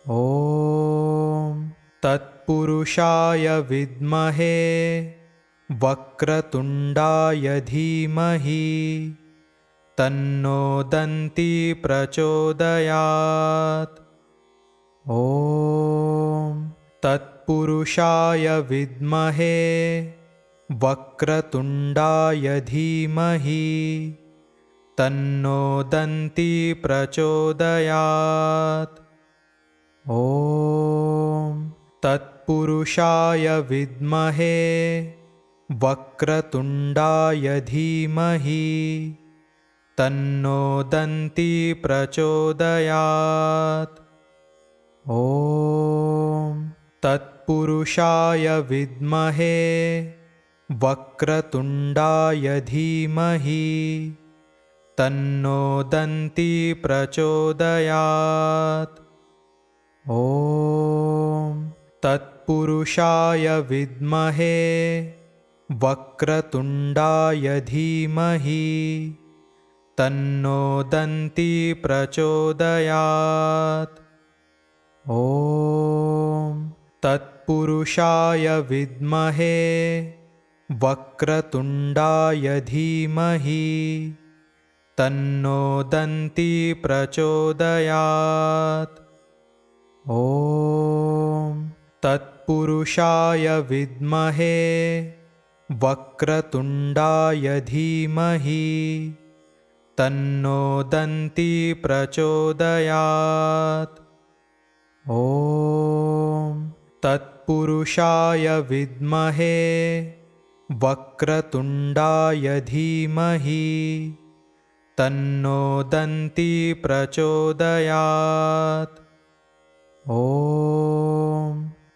ॐ तत्पुरुषाय विद्महे वक्रतुण्डाय धीमहि तन्नो दन्ती प्रचोदयात्। ॐ तत्पुरुषाय विद्महे वक्रतुण्डाय धीमहि तन्नो दन्ती प्रचोदयात्। ॐ तत्पुरुषाय विद्महे वक्रतुण्डाय धीमहि तन्नो दन्ती प्रचोदयात्। ॐ तत्पुरुषाय विद्महे वक्रतुण्डाय धीमहि तन्नो दन्ती प्रचोदयात्। ॐ तत्पुरुषाय विद्महे वक्रतुण्डाय धीमहि तन्नो दन्ती प्रचोदयात्। ॐ तत्पुरुषाय विद्महे वक्रतुण्डाय धीमहि तन्नो दन्ती प्रचोदयात्। ॐ तत्पुरुषाय विद्महे वक्रतुण्डाय धीमहि तन्नो दन्ती प्रचोदयात्। ॐ तत्पुरुषाय विद्महे वक्रतुण्डाय धीमहि तन्नो दन्ती प्रचोदयात्। ॐ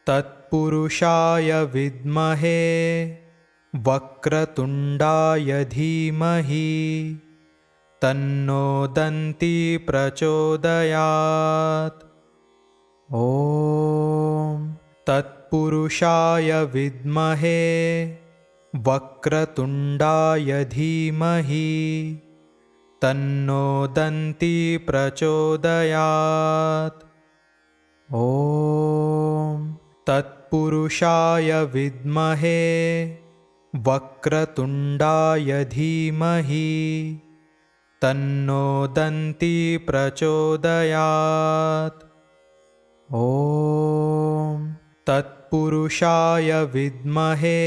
तत्पुरुषाय विद्महे वक्रतुण्डाय धीमहि तन्नो दन्ती प्रचोदयात्। ॐ तत्पुरुषाय विद्महे वक्रतुण्डाय धीमहि तन्नो दन्ती प्रचोदयात्। ॐ तत्पुरुषाय विद्महे वक्रतुण्डाय धीमहि तन्नो दन्ती प्रचोदयात्। ॐ तत्पुरुषाय विद्महे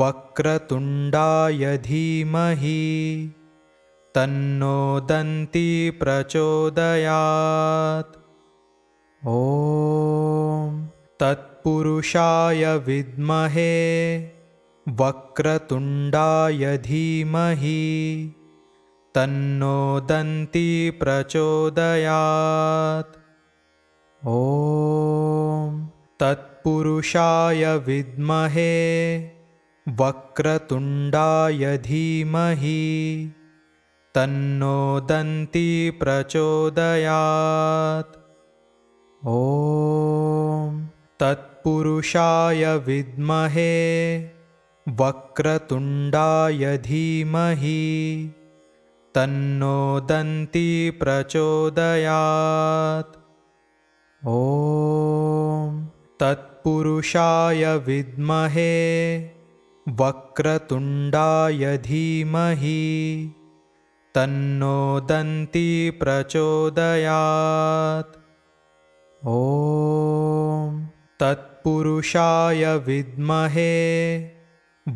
वक्रतुण्डाय धीमहि तन्नो दन्ती प्रचोदयात्। ॐ तत्पुरुषाय विद्महे वक्रतुण्डाय धीमहि तन्नो दन्ती प्रचोदयात्। ॐ तत्पुरुषाय विद्महे वक्रतुण्डाय धीमहि तन्नो दन्ती प्रचोदयात्। ॐ तत्पुरुषाय विद्महे वक्रतुण्डाय धीमहि तन्नो दन्ती प्रचोदयात्। ॐ तत्पुरुषाय विद्महे वक्रतुण्डाय धीमहि तन्नो दन्ती प्रचोदयात्। ॐ तत्पुरुषाय विद्महे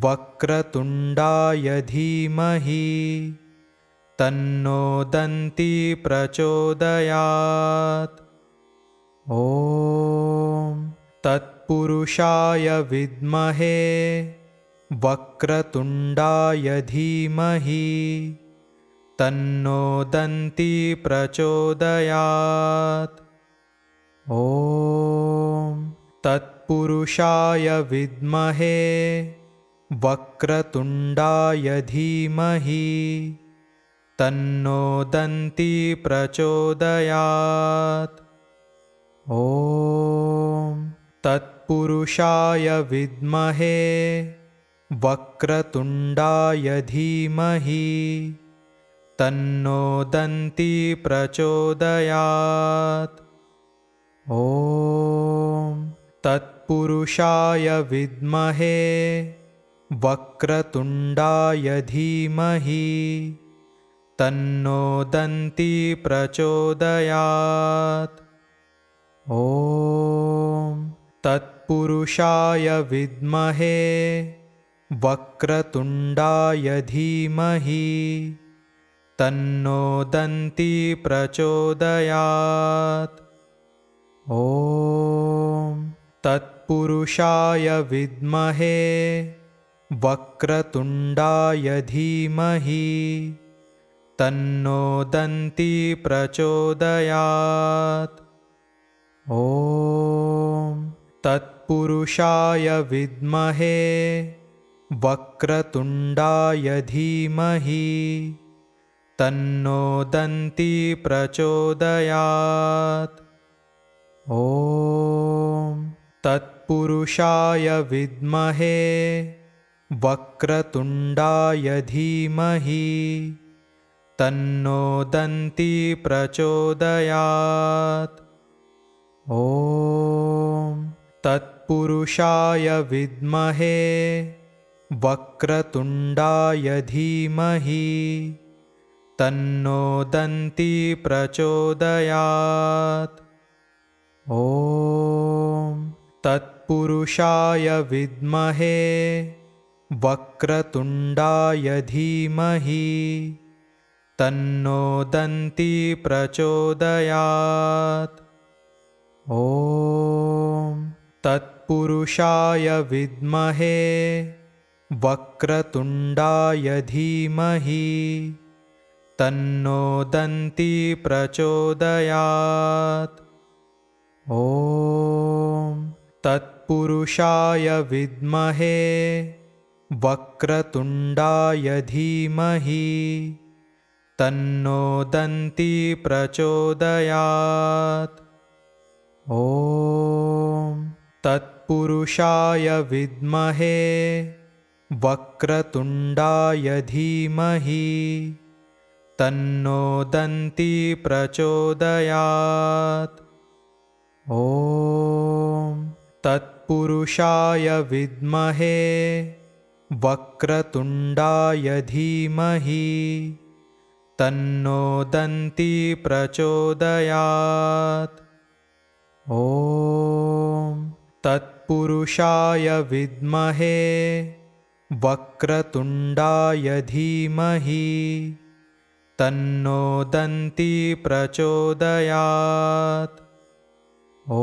वक्रतुण्डाय धीमहि तन्नो दन्ती प्रचोदयात्। ॐ तत्पुरुषाय विद्महे वक्रतुण्डाय धीमहि तन्नो दन्ती प्रचोदयात्। ॐ तत्पुरुषाय विद्महे वक्रतुण्डाय धीमहि तन्नो दन्ती प्रचोदयात्। ॐ तत्पुरुषाय विद्महे वक्रतुण्डाय धीमहि तन्नो दन्ती प्रचोदयात्। ॐ तत्पुरुषाय विद्महे वक्रतुण्डाय धीमहि तन्नो दन्ती प्रचोदयात्। ॐ तत्पुरुषाय विद्महे वक्रतुण्डाय धीमहि तन्नो दन्ती प्रचोदयात्। ॐ तत्पुरुषाय विद्महे वक्रतुण्डाय धीमहि तन्नो दन्ती प्रचोदयात्। ॐ तत्पुरुषाय विद्महे वक्रतुण्डाय धीमहि तन्नो दन्ती प्रचोदयात्। ॐ तत्पुरुषाय विद्महे वक्रतुण्डाय धीमहि तन्नो दन्ती प्रचोदयात्। ॐ तत्पुरुषाय विद्महे वक्रतुण्डाय धीमहि तन्नो दन्ती प्रचोदयात्। ॐ तत्पुरुषाय विद्महे वक्रतुण्डाय धीमहि तन्नो दन्ती प्रचोदयात्। ॐ तत्पुरुषाय विद्महे वक्रतुण्डाय धीमहि तन्नो दन्ती प्रचोदयात्। ॐ तत्पुरुषाय विद्महे वक्रतुण्डाय धीमहि तन्नो दन्ती प्रचोदयात्। ॐ तत्पुरुषाय विद्महे वक्रतुण्डाय धीमहि तन्नो दन्ती प्रचोदयात्। ॐ तत्पुरुषाय विद्महे वक्रतुण्डाय धीमहि तन्नो दन्ती प्रचोदयात्। ॐ तत्पुरुषाय विद्महे वक्रतुण्डाय धीमहि तन्नो दन्ती प्रचोदयात्। ॐ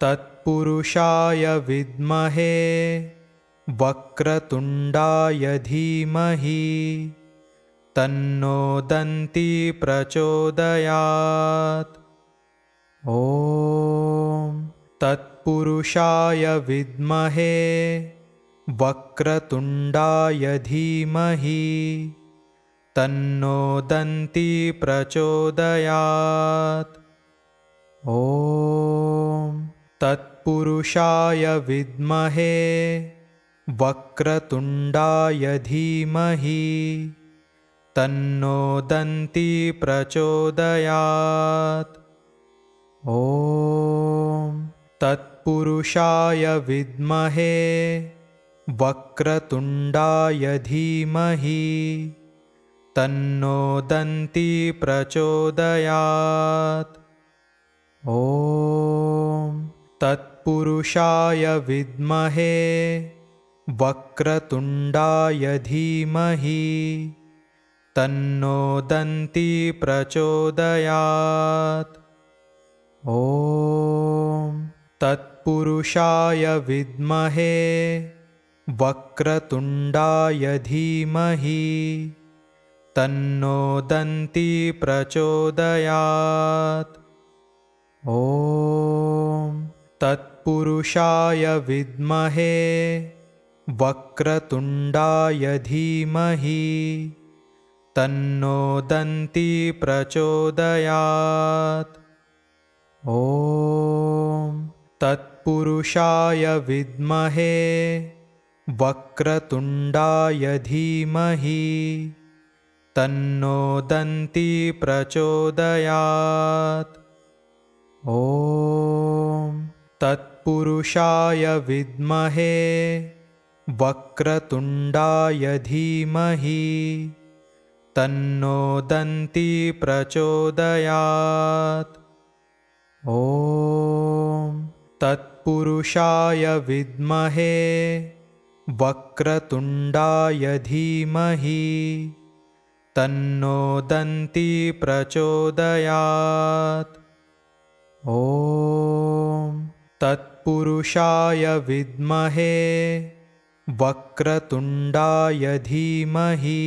तत्पुरुषाय विद्महे वक्रतुण्डाय धीमहि तन्नो दन्ती प्रचोदयात्। ॐ तत्पुरुषाय विद्महे वक्रतुण्डाय धीमहि तन्नो दन्ती प्रचोदयात्। ॐ तत्पुरुषाय विद्महे वक्रतुण्डाय धीमहि तन्नो दन्ती प्रचोदयात्। ॐ तत्पुरुषाय विद्महे वक्रतुण्डाय धीमहि तन्नो दन्ती प्रचोदयात्। ॐ तत्पुरुषाय विद्महे वक्रतुण्डाय धीमहि तन्नो दन्ती प्रचोदयात्। ॐ तत्पुरुषाय विद्महे वक्रतुण्डाय धीमहि तन्नो दन्ती प्रचोदयात्। ॐ तत्पुरुषाय विद्महे वक्रतुण्डाय धीमहि तन्नो दन्ती प्रचोदयात्। ॐ तत्पुरुषाय विद्महे वक्रतुण्डाय धीमहि तन्नो दन्ती प्रचोदयात्। ॐ तत्पुरुषाय विद्महे वक्रतुण्डाय धीमहि तन्नो दन्ती प्रचोदयात्। ॐ तत्पुरुषाय विद्महे वक्रतुण्डाय धीमहि तन्नो दन्ती प्रचोदयात्। ॐ तत्पुरुषाय विद्महे वक्रतुण्डाय धीमहि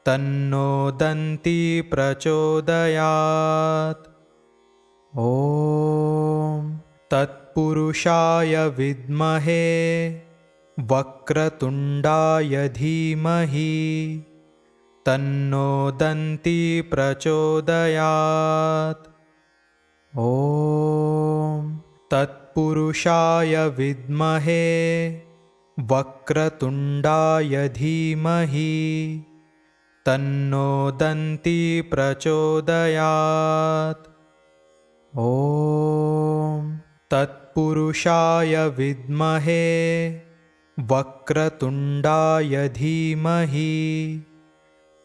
तन्नो दन्ती प्रचोदयात्। ॐ तत्पुरुषाय विद्महे वक्रतुण्डाय धीमहि तन्नो दन्ती प्रचोदयात्। ॐ तत्पुरुषाय विद्महे वक्रतुण्डाय धीमहि तन्नो दन्ती प्रचोदयात्। ॐ तत्पुरुषाय विद्महे वक्रतुण्डाय धीमहि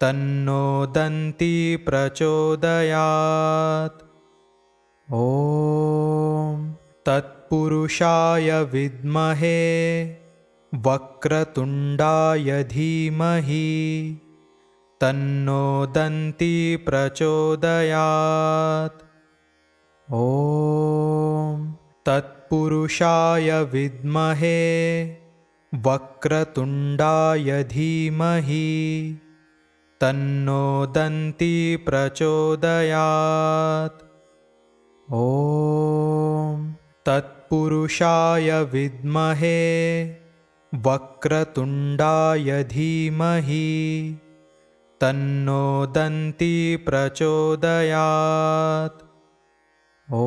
तन्नो दन्ती प्रचोदयात्। ॐ तत्पुरुषाय विद्महे वक्रतुण्डाय धीमहि तन्नो दन्ती प्रचोदयात्। ॐ तत्पुरुषाय विद्महे वक्रतुण्डाय धीमहि तन्नो दन्ती प्रचोदयात्। ॐ तत्पुरुषाय विद्महे वक्रतुण्डाय धीमहि तन्नो दन्ती प्रचोदयात्। ॐ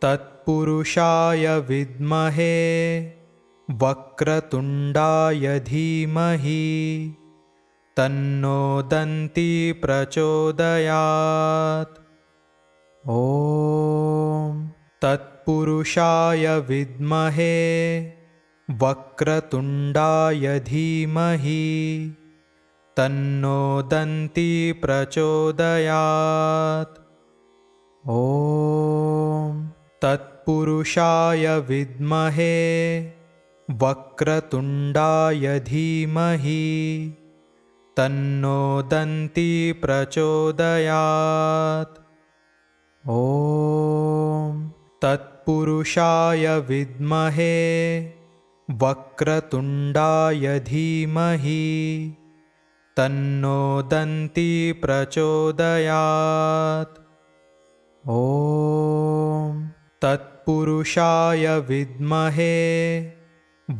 तत्पुरुषाय विद्महे वक्रतुण्डाय धीमहि तन्नो दन्ती प्रचोदयात्। ॐ तत्पुरुषाय विद्महे वक्रतुण्डाय धीमहि तन्नो दन्ती प्रचोदयात्। ॐ तत्पुरुषाय विद्महे वक्रतुण्डाय धीमहि तन्नो दन्ती प्रचोदयात्। ॐ तत्पुरुषाय विद्महे वक्रतुण्डाय धीमहि तन्नो दन्ती प्रचोदयात्। ॐ तत्पुरुषाय विद्महे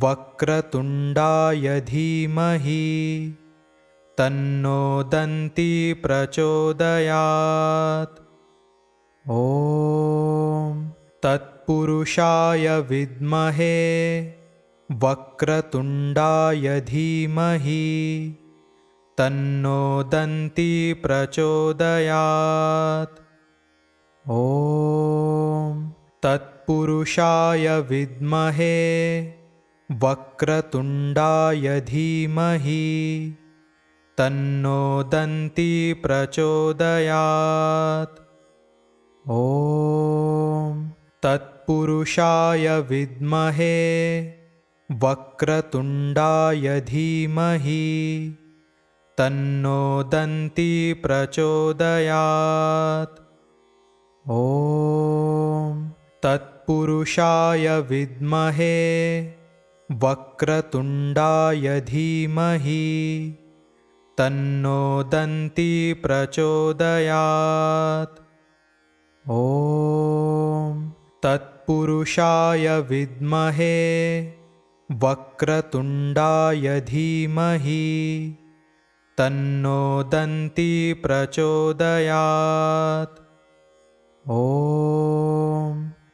वक्रतुण्डाय धीमहि तन्नो दन्ती प्रचोदयात्। ॐ तत्पुरुषाय विद्महे वक्रतुण्डाय धीमहि तन्नो दन्ती प्रचोदयात्। ॐ तत्पुरुषाय विद्महे वक्रतुण्डाय धीमहि तन्नो दन्ती प्रचोदयात्। ॐ तत्पुरुषाय विद्महे वक्रतुण्डाय धीमहि तन्नो दन्ती प्रचोदयात्। ॐ तत्पुरुषाय विद्महे वक्रतुण्डाय धीमहि तन्नो दन्ती प्रचोदयात्। ॐ तत्पुरुषाय विद्महे वक्रतुण्डाय धीमहि तन्नो दन्ती प्रचोदयात्। ॐ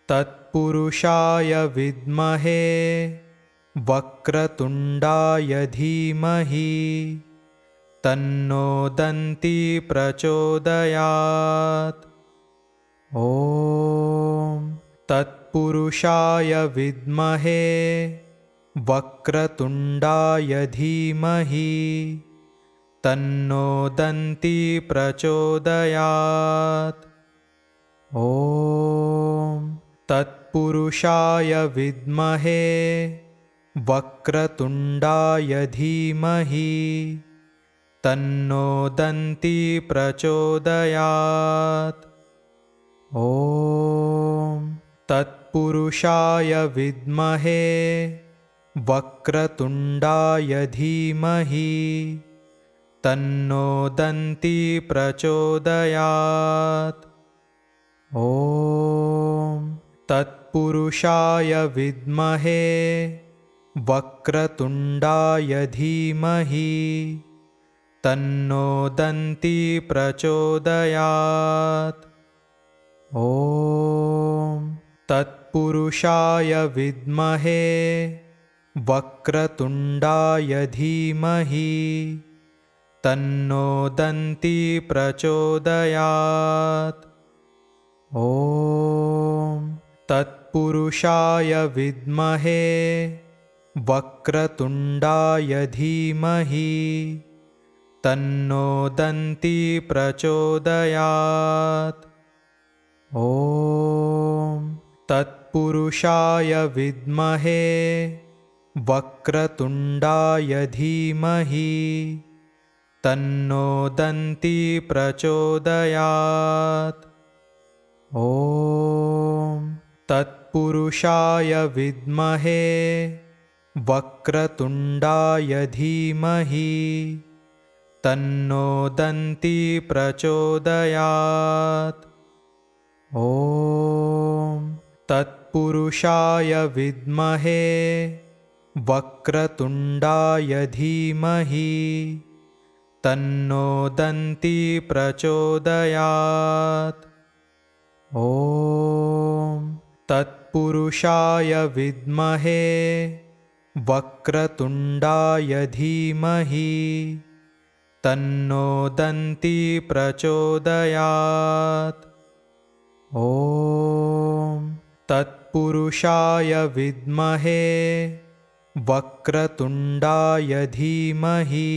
तत्पुरुषाय विद्महे वक्रतुण्डाय धीमहि तन्नो दन्ती प्रचोदयात्। ॐ तत्पुरुषाय विद्महे वक्रतुण्डाय धीमहि तन्नो दन्ती प्रचोदयात्। ॐ तत्पुरुषाय विद्महे वक्रतुण्डाय धीमहि तन्नो दन्ती प्रचोदयात्। ॐ तत्पुरुषाय विद्महे वक्रतुण्डाय धीमहि तन्नो दन्ती प्रचोदयात्। ॐ तत्पुरुषाय विद्महे वक्रतुण्डाय धीमहि तन्नो दन्ती प्रचोदयात्। ॐ तत्पुरुषाय विद्महे वक्रतुण्डाय धीमहि तन्नो दन्ती प्रचोदयात्। ॐ तत्पुरुषाय विद्महे वक्रतुण्डाय धीमहि तन्नो दन्ती प्रचोदयात्। ॐ तत्पुरुषाय विद्महे वक्रतुण्डाय धीमहि तन्नो दन्ती प्रचोदयात्। ॐ तत्पुरुषाय विद्महे वक्रतुण्डाय धीमहि तन्नो दन्ती प्रचोदयात्। ॐ तत्पुरुषाय विद्महे वक्रतुण्डाय धीमहि तन्नो दन्ती प्रचोदयात्। ॐ तत्पुरुषाय विद्महे वक्रतुण्डाय धीमहि तन्नो दन्ती प्रचोदयात्। ॐ तत्पुरुषाय विद्महे वक्रतुण्डाय धीमहि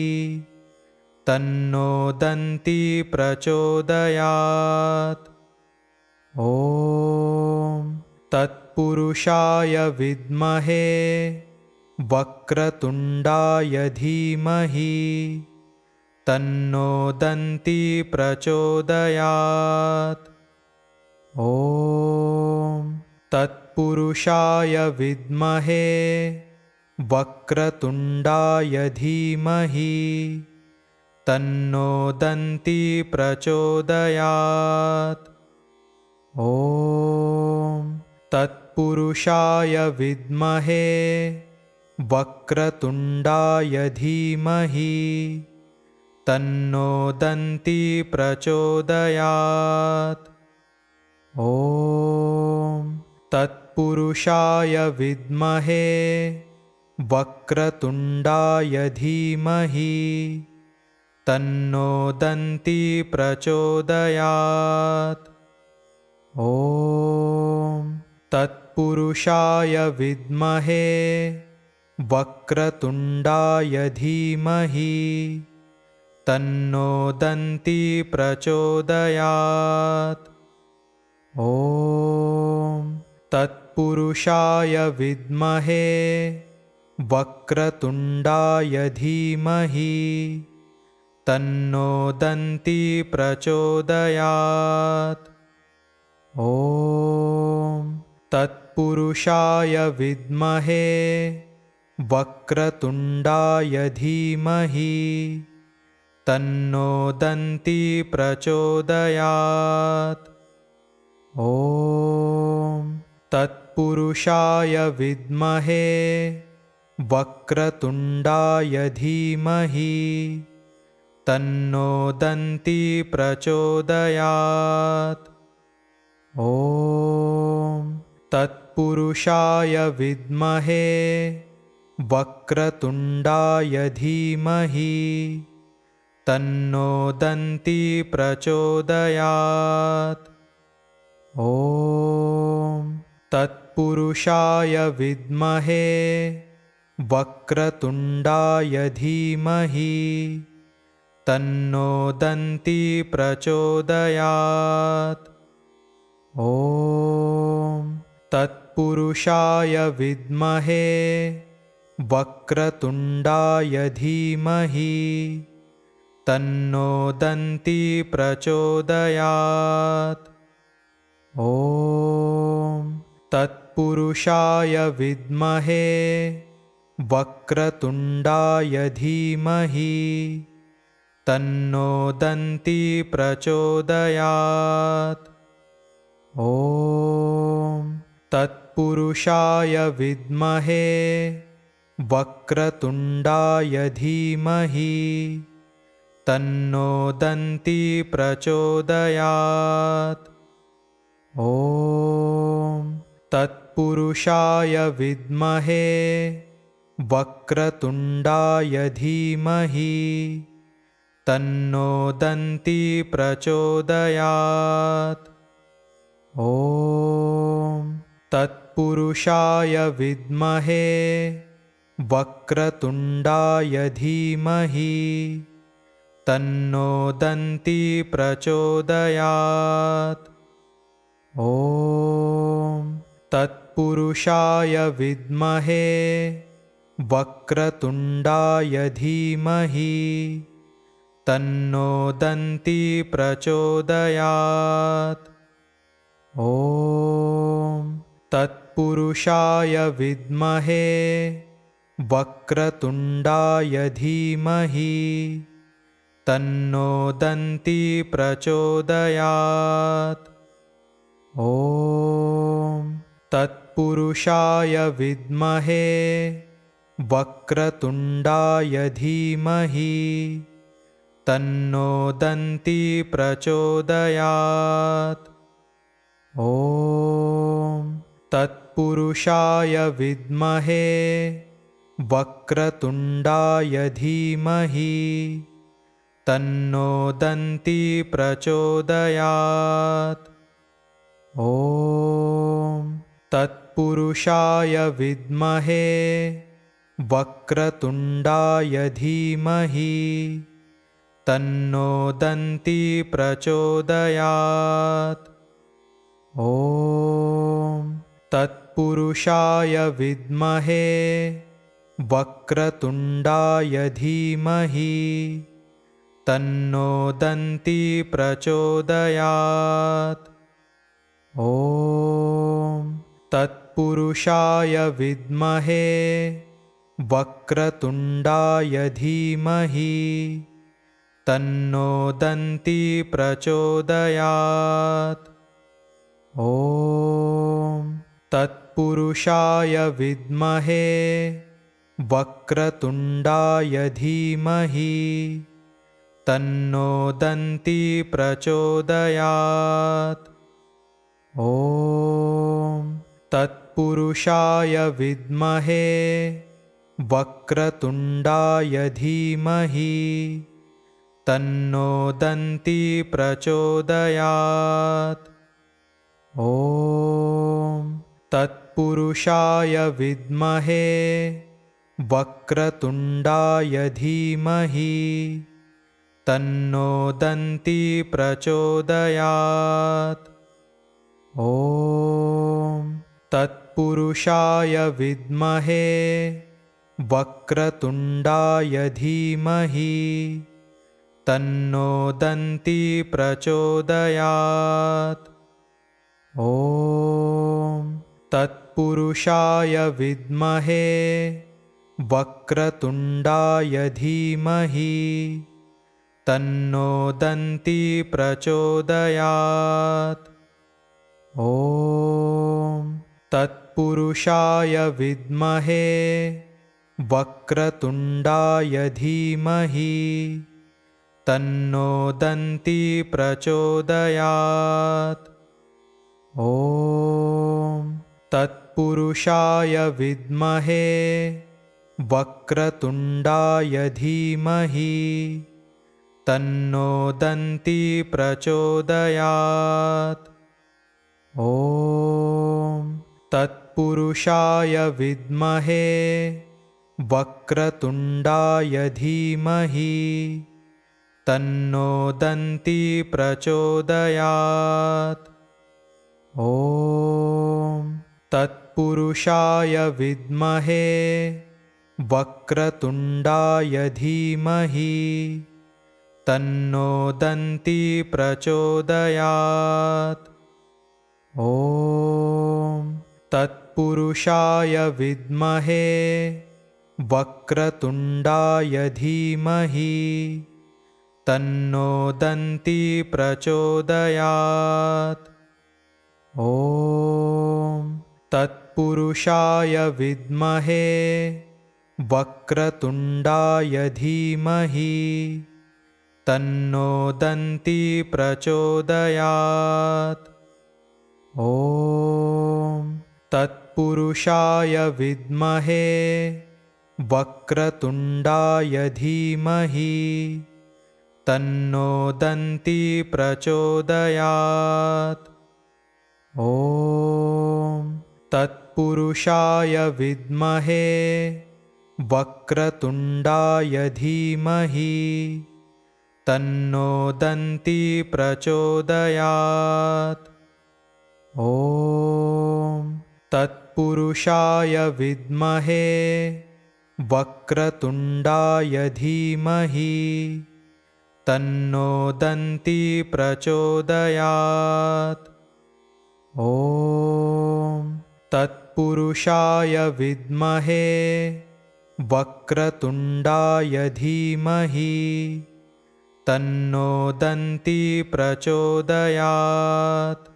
तन्नो दन्ती प्रचोदयात्। ॐ तत्पुरुषाय विद्महे वक्रतुण्डाय धीमहि तन्नो दन्ती प्रचोदयात्। ॐ तत्पुरुषाय विद्महे वक्रतुण्डाय धीमहि तन्नो दन्ती प्रचोदयात्। ॐ तत्पुरुषाय विद्महे वक्रतुण्डाय धीमहि तन्नो दन्ती प्रचोदयात्। ॐ तत्पुरुषाय विद्महे वक्रतुण्डाय धीमहि तन्नो दन्ती प्रचोदयात्। ॐ तत्पुरुषाय विद्महे वक्रतुण्डाय धीमहि तन्नो दन्ती प्रचोदयात्। ॐ तत्पुरुषाय विद्महे वक्रतुण्डाय धीमहि तन्नो दन्ती प्रचोदयात्। ॐ तत्पुरुषाय विद्महे वक्रतुण्डाय धीमहि तन्नो दन्ती प्रचोदयात्। ॐ तत्पुरुषाय विद्महे वक्रतुण्डाय धीमहि तन्नो दन्ती प्रचोदयात्। ॐ तत्पुरुषाय विद्महे वक्रतुण्डाय धीमहि तन्नो दन्ती प्रचोदयात्। ॐ तत्पुरुषाय विद्महे वक्रतुण्डाय धीमहि तन्नो दन्ती प्रचोदयात्। ॐ तत्पुरुषाय विद्महे वक्रतुण्डाय धीमहि तन्नो दन्ती प्रचोदयात्। ॐ तत्पुरुषाय विद्महे वक्रतुण्डाय धीमहि तन्नो दन्ती प्रचोदयात्। ॐ तत्पुरुषाय विद्महे वक्रतुण्डाय धीमहि तन्नो दन्ती प्रचोदयात्। ॐ तत्पुरुषाय विद्महे वक्रतुण्डाय धीमहि तन्नो दन्ती प्रचोदयात्। ॐ तत्पुरुषाय विद्महे वक्रतुण्डाय धीमहि तन्नो दन्ती प्रचोदयात्। ॐ तत्पुरुषाय विद्महे वक्रतुण्डाय धीमहि तन्नो दन्ती प्रचोदयात्। ॐ तत्पुरुषाय विद्महे वक्रतुण्डाय धीमहि तन्नो दन्ती प्रचोदयात्। ॐ तत्पुरुषाय विद्महे वक्रतुण्डाय धीमहि तन्नो दन्ती प्रचोदयात्। ॐ तत्पुरुषाय विद्महे वक्रतुण्डाय धीमहि तन्नो दन्ती प्रचोदयात्। ॐ तत्पुरुषाय विद्महे वक्रतुण्डाय धीमहि तन्नो दन्ती प्रचोदयात्। ॐ तत्पुरुषाय विद्महे वक्रतुण्डाय धीमहि तन्नो दन्ती प्रचोदयात्। ॐ तत्पुरुषाय विद्महे वक्रतुण्डाय धीमहि तन्नो दन्ती प्रचोदयात्। ॐ तत्पुरुषाय विद्महे वक्रतुण्डाय धीमहि तन्नो दन्ती प्रचोदयात्। ॐ तत्पुरुषाय विद्महे वक्रतुण्डाय धीमहि तन्नो दन्ती प्रचोदयात्। ॐ तत्पुरुषाय विद्महे वक्रतुण्डाय धीमहि तन्नो दन्ती प्रचोदयात्। ॐ तत्पुरुषाय विद्महे वक्रतुण्डाय धीमहि तन्नो दन्ती प्रचोदयात्। ॐ तत्पुरुषाय विद्महे वक्रतुण्डाय धीमहि तन्नो दन्ती प्रचोदयात्। ॐ तत्पुरुषाय विद्महे वक्रतुण्डाय धीमहि तन्नो दन्ती प्रचोदयात्। ॐ तत्पुरुषाय विद्महे वक्रतुण्डाय धीमहि तन्नो दन्ती प्रचोदयात्। ॐ तत्पुरुषाय विद्महे वक्रतुण्डाय धीमहि तन्नो दन्ती प्रचोदयात्। ॐ तत्पुरुषाय विद्महे वक्रतुण्डाय धीमहि तन्नो दन्ती प्रचोदयात्। ॐ तत्पुरुषाय विद्महे वक्रतुण्डाय धीमहि तन्नो दन्ती प्रचोदयात्। ॐ तत्पुरुषाय विद्महे वक्रतुण्डाय धीमहि तन्नो दन्ती प्रचोदयात्। ॐ तत्पुरुषाय विद्महे वक्रतुण्डाय धीमहि तन्नो दन्ती प्रचोदयात्। ॐ तत्पुरुषाय विद्महे वक्रतुण्डाय धीमहि तन्नो दन्ती प्रचोदयात्। ॐ तत्पुरुषाय विद्महे वक्रतुण्डाय धीमहि तन्नो दन्ती प्रचोदयात्। ॐ तत्पुरुषाय विद्महे वक्रतुण्डाय धीमहि तन्नो दन्ती प्रचोदयात्। ॐ तत्पुरुषाय विद्महे वक्रतुण्डाय धीमहि तन्नो दन्ती प्रचोदयात्। ॐ तत्पुरुषाय विद्महे वक्रतुण्डाय धीमहि तन्नो दन्ती प्रचोदयात्। ॐ तत्पुरुषाय विद्महे वक्रतुण्डाय धीमहि तन्नो दन्ती प्रचोदयात्।